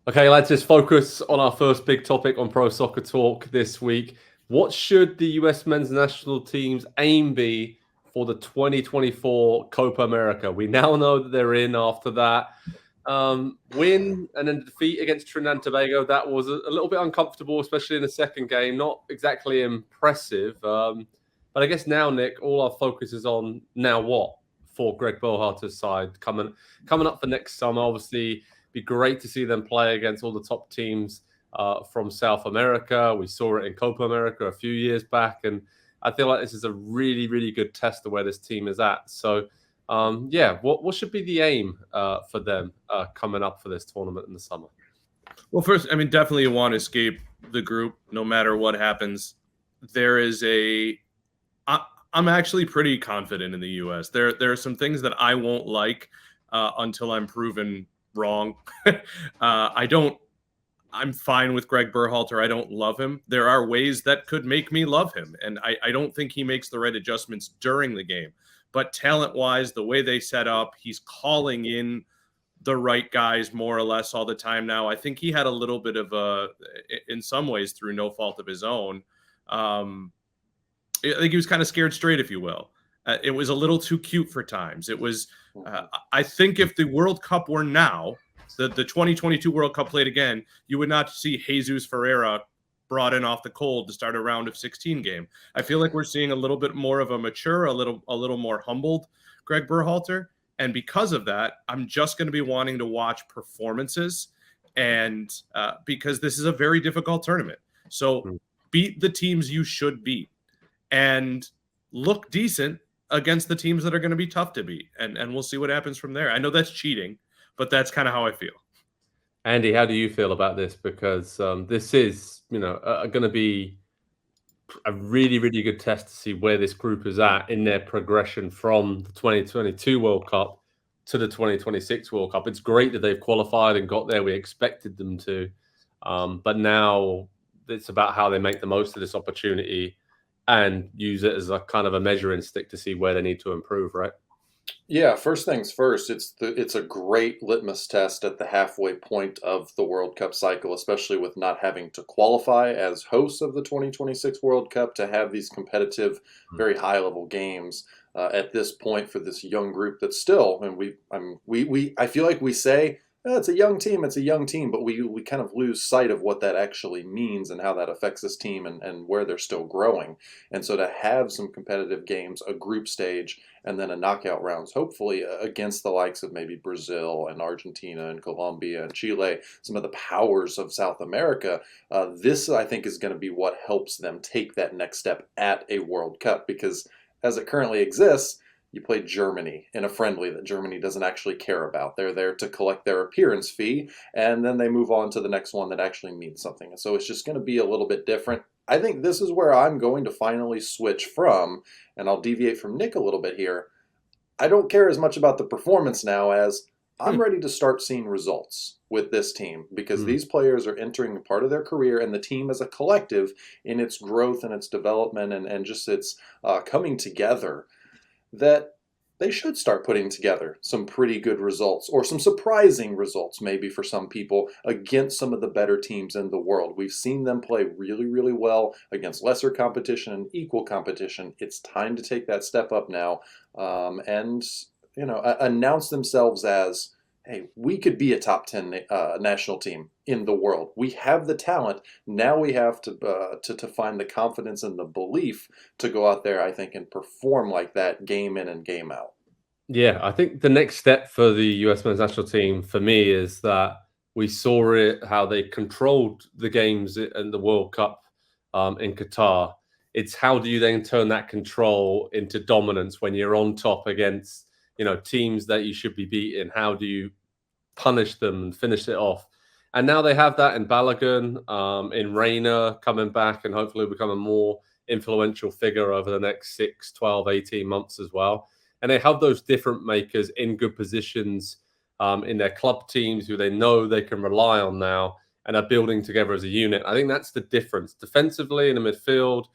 Okay, let's just focus on our first big topic on Pro Soccer Talk this week. What should the US men's national team's aim be for the 2024 Copa America? We now know that they're in after that win and then defeat against Trinidad and Tobago. That was a little bit uncomfortable, especially in the second game. Not exactly impressive. But I guess now, Nick, all our focus is on now what for Greg Berhalter's side coming up for next summer. Obviously, be great to see them play against all the top teams from South America. We saw it in Copa America a few years back, and I feel like this is a really, really good test of where this team is at. So, what should be the aim for them coming up for this tournament in the summer? Well, first, I mean, definitely you want to escape the group no matter what happens. I'm actually pretty confident in the U.S. There are some things that I won't like until I'm proven wrong. I'm fine with Greg Berhalter. I don't love him. There are ways that could make me love him, and I don't think he makes the right adjustments during the game. But talent-wise, the way they set up, he's calling in the right guys more or less all the time now. I think he had a little bit of in some ways through no fault of his own. I think he was kind of scared straight, if you will. It was a little too cute for times. It was, I think if the World Cup were now, the 2022 World Cup played again, you would not see Jesus Ferreira brought in off the cold to start a round of 16 game. I feel like we're seeing a little bit more of a mature, a little more humbled Greg Berhalter. And because of that, I'm just going to be wanting to watch performances, and because this is a very difficult tournament. So beat the teams you should beat and look decent against the teams that are going to be tough to beat. And we'll see what happens from there. I know that's cheating, but that's kind of how I feel. Andy, how do you feel about this? Because this is, going to be a really, really good test to see where this group is at in their progression from the 2022 World Cup to the 2026 World Cup. It's great that they've qualified and got there. We expected them to. But now it's about how they make the most of this opportunity and use it as a kind of a measuring stick to see where they need to improve, right? Yeah, first things first, it's a great litmus test at the halfway point of the World Cup cycle, especially with not having to qualify as hosts of the 2026 World Cup to have these competitive, very high-level games at this point for this young group that's still, and I feel like we say, "Oh, it's a young team, but we kind of lose sight of what that actually means and how that affects this team and where they're still growing. And so to have some competitive games, a group stage, and then a knockout rounds, hopefully against the likes of maybe Brazil and Argentina and Colombia and Chile, some of the powers of South America, this I think is going to be what helps them take that next step at a World Cup, because as it currently exists, you play Germany in a friendly that Germany doesn't actually care about. They're there to collect their appearance fee, and then they move on to the next one that actually means something. And so it's just going to be a little bit different. I think this is where I'm going to finally switch from, and I'll deviate from Nick a little bit here. I don't care as much about the performance now as I'm ready to start seeing results with this team, because these players are entering a part of their career, and the team as a collective in its growth and its development and just its coming together, that they should start putting together some pretty good results, or some surprising results maybe for some people, against some of the better teams in the world. We've seen them play really, really well against lesser competition and equal competition. It's time to take that step up now, and announce themselves as, hey, we could be a top 10 national team in the world. We have the talent. Now we have to find the confidence and the belief to go out there, I think, and perform like that game in and game out. Yeah, I think the next step for the US men's national team for me is that we saw it, how they controlled the games in the World Cup in Qatar. It's how do you then turn that control into dominance when you're on top against teams that you should be beating? How do you punish them and finish it off? And now they have that in Balogun, in Reina coming back and hopefully become a more influential figure over the next 6, 12, 18 months as well. And they have those different makers in good positions in their club teams who they know they can rely on now and are building together as a unit. I think that's the difference. Defensively in the midfield,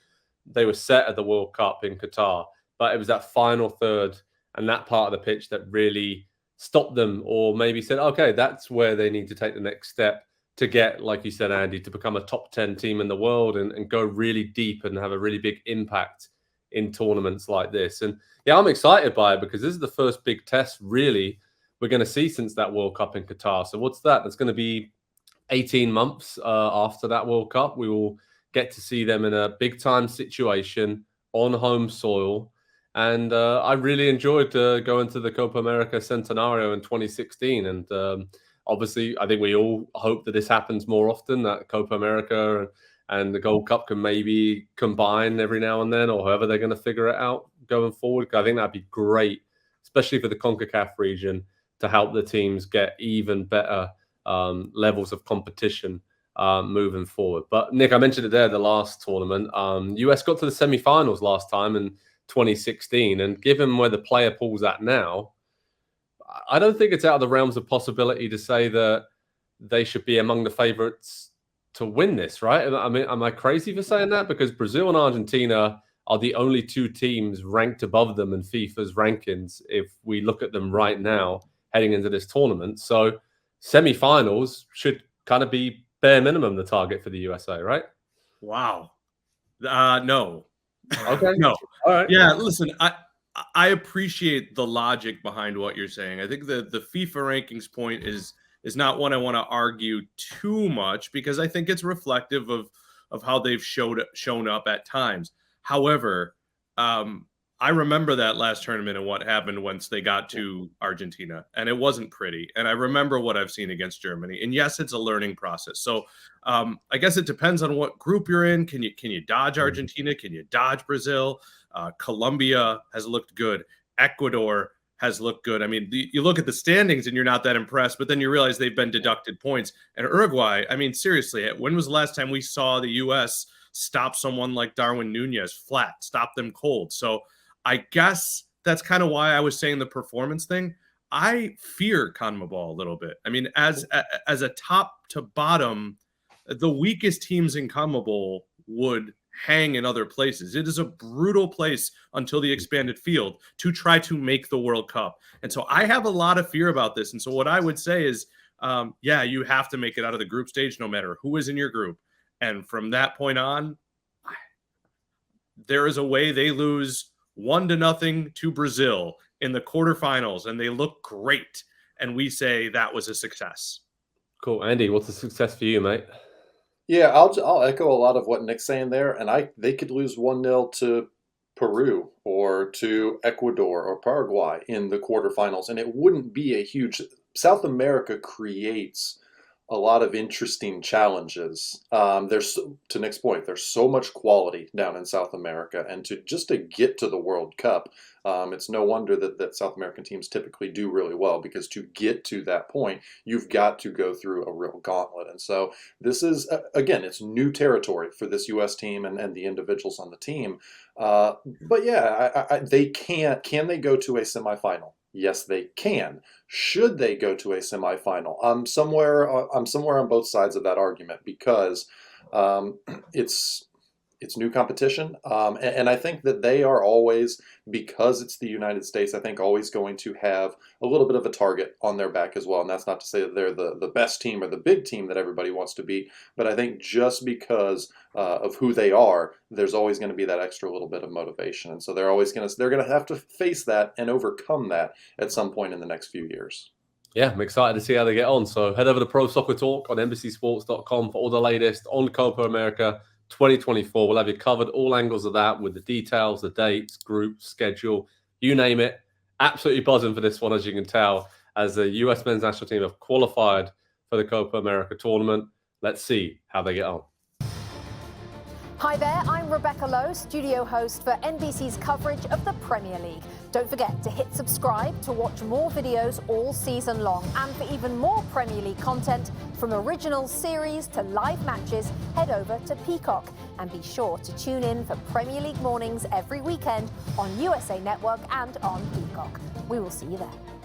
they were set at the World Cup in Qatar, but it was that final third and that part of the pitch that really stopped them, or maybe said, okay, that's where they need to take the next step to get, like you said, Andy, to become a top 10 team in the world and go really deep and have a really big impact in tournaments like this. And yeah, I'm excited by it because this is the first big test really we're going to see since that World Cup in Qatar. So what's that? That's going to be 18 months after that World Cup. We will get to see them in a big time situation on home soil. And I really enjoyed going to the Copa America Centenario in 2016. And obviously, I think we all hope that this happens more often, that Copa America and the Gold Cup can maybe combine every now and then, or however they're going to figure it out going forward. I think that'd be great, especially for the CONCACAF region, to help the teams get even better levels of competition moving forward. But Nick, I mentioned it there, the last tournament. US got to the semi-finals last time in 2016, and given where the player pool's at now, I don't think it's out of the realms of possibility to say that they should be among the favorites to win this, right? I mean, am I crazy for saying that? Because Brazil and Argentina are the only two teams ranked above them in FIFA's rankings if we look at them right now heading into this tournament. So semi-finals should kind of be bare minimum the target for the USA, right? Wow. No. Okay. No. All right. Yeah, listen, I appreciate the logic behind what you're saying. I think the FIFA rankings point is not one I want to argue too much because I think it's reflective of how they've shown up at times. However, I remember that last tournament and what happened once they got to Argentina, and it wasn't pretty. And I remember what I've seen against Germany. And yes, it's a learning process. So I guess it depends on what group you're in. Can you dodge Argentina? Can you dodge Brazil? Colombia has looked good. Ecuador has looked good. I mean, you look at the standings and you're not that impressed, but then you realize they've been deducted points. And Uruguay, I mean, seriously, when was the last time we saw the U.S. stop someone like Darwin Nunez flat, stop them cold? So I guess that's kind of why I was saying the performance thing. I fear CONMEBOL a little bit. I mean, as a top to bottom, the weakest teams in CONMEBOL would hang in other places. It is a brutal place until the expanded field to try to make the World Cup. And so I have a lot of fear about this. And so what I would say is, yeah, you have to make it out of the group stage no matter who is in your group. And from that point on, there is a way they lose 1-0 to Brazil in the quarterfinals, and they look great. And we say that was a success. Cool. Andy, what's a success for you, mate? Yeah, I'll echo a lot of what Nick's saying there, and they could lose 1-0 to Peru or to Ecuador or Paraguay in the quarterfinals, and it wouldn't be a huge. South America creates a lot of interesting challenges. There's, to Nick's point, there's so much quality down in South America, and to get to the World Cup, it's no wonder that South American teams typically do really well, because to get to that point, you've got to go through a real gauntlet. And so this is, again, it's new territory for this U.S. team and the individuals on the team. But yeah, can they go to a semifinal? Yes, they can. Should they go to a semifinal? I'm somewhere on both sides of that argument, because it's new competition, and I think that they are always, because it's the United States, I think always going to have a little bit of a target on their back as well. And that's not to say that they're the best team or the big team that everybody wants to beat, but I think just because of who they are, there's always going to be that extra little bit of motivation, and so they're going to have to face that and overcome that at some point in the next few years. Yeah, I'm excited to see how they get on. So head over to Pro Soccer Talk on NBCSports.com for all the latest on Copa America 2024. We'll have you covered, all angles of that, with the details, the dates, group, schedule, you name it. Absolutely buzzing for this one, as you can tell, as the US men's national team have qualified for the Copa America tournament. Let's see how they get on. Hi there, I'm Rebecca Lowe, studio host for NBC's coverage of the Premier League. Don't forget to hit subscribe to watch more videos all season long. And for even more Premier League content, from original series to live matches, head over to Peacock. And be sure to tune in for Premier League mornings every weekend on USA Network and on Peacock. We will see you there.